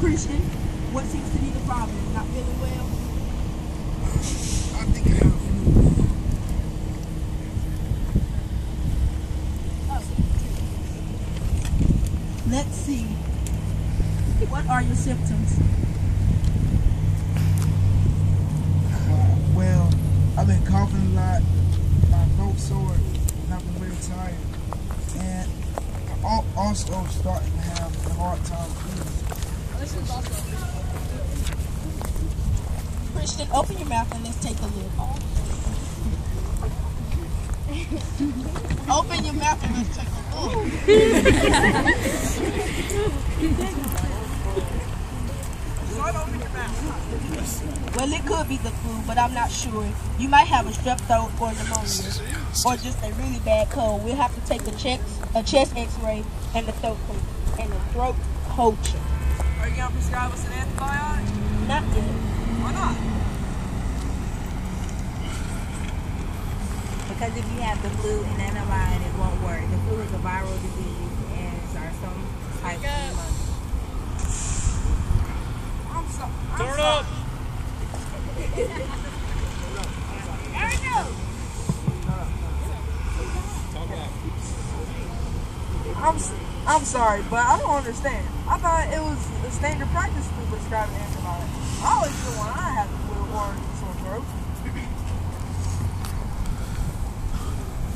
Christian, what seems to be the problem? Not feeling well? I think I have flu. Let's see. What are your symptoms? Well, I've been coughing a lot, my throat's sore, and I've been really tired. And I'm also starting to have a hard time breathing. Christian, open your mouth and let's take a look. Open your mouth and let's take a look. Well, it could be the flu, but I'm not sure. You might have a strep throat or pneumonia, or just a really bad cold. We'll have to take a chest X-ray and the throat culture. Are you gonna prescribe us an antibiotic? Not yet. Why not? Because if you have the flu, an antibiotic won't work. The flu is a viral disease and are some types of pneumonia. Turn up! I'm sorry, but I don't understand. I thought it was a standard practice to prescribe an antibiotic. I always feel when I have the flu or sore throat.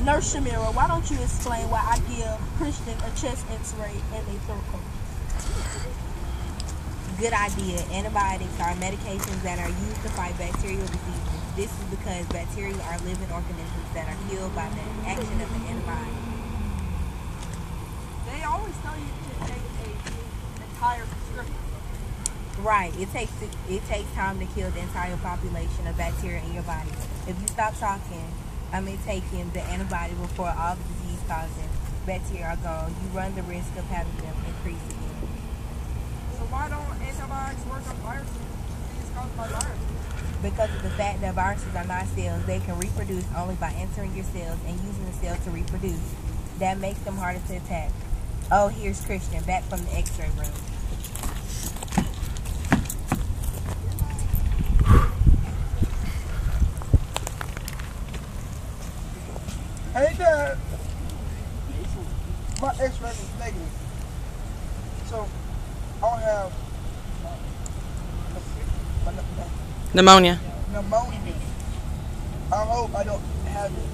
Nurse Shamira, why don't you explain why I give Christian a chest X-ray and a throat culture? Good idea. Antibiotics are medications that are used to fight bacterial diseases. This is because bacteria are living organisms that are killed by the action of the antibiotic. They always tell you to take an entire prescription. Right. It takes time to kill the entire population of bacteria in your body. If you stop taking the antibiotic before all the disease-causing bacteria are gone, you run the risk of having them increase again. So why don't antibiotics work on viruses? Disease caused by viruses. Because of the fact that viruses are not cells, they can reproduce only by entering your cells and using the cells to reproduce. That makes them harder to attack. Oh, here's Christian, back from the X-ray room. Hey Dad, my X-ray is negative, so I'll have pneumonia. Pneumonia. I hope I don't have it.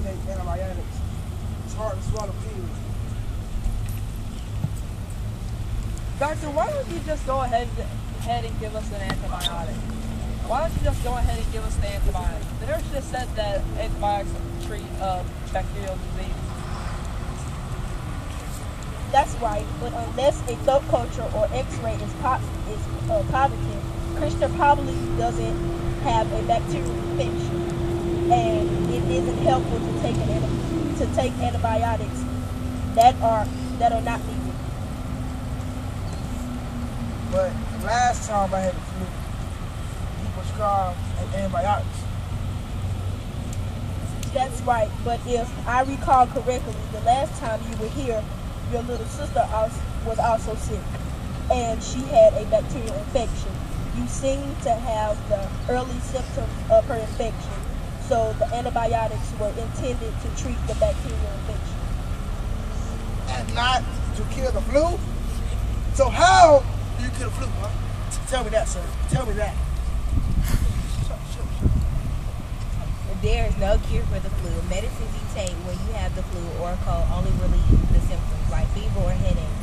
Take antibiotics. It's hard to swallow pills. Doctor, why don't you just go ahead and give us an antibiotic? Why don't you just go ahead and give us the antibiotic? The nurse just said that antibiotics treat bacterial disease. That's right, but unless a throat culture or X-ray is positive, Christian probably doesn't have a bacterial infection, and it isn't helpful to take antibiotics that are not needed. But last time I had the flu, he prescribed antibiotics. That's right, but if I recall correctly, the last time you were here, your little sister was also sick, and she had a bacterial infection. You seem to have the early symptoms of her infection, so the antibiotics were intended to treat the bacterial infection. And not to kill the flu? So how do you kill the flu, huh? Tell me that, sir. Tell me that. There is no cure for the flu. Medicines you take when you have the flu or a cold only relieve the symptoms like fever or headache.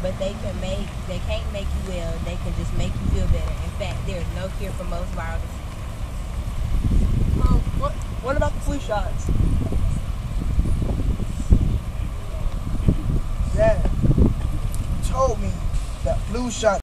But they can't make you well. They can just make you feel better. In fact, there is no cure for most viral diseases. What about the flu shots? Dad, you told me that flu shot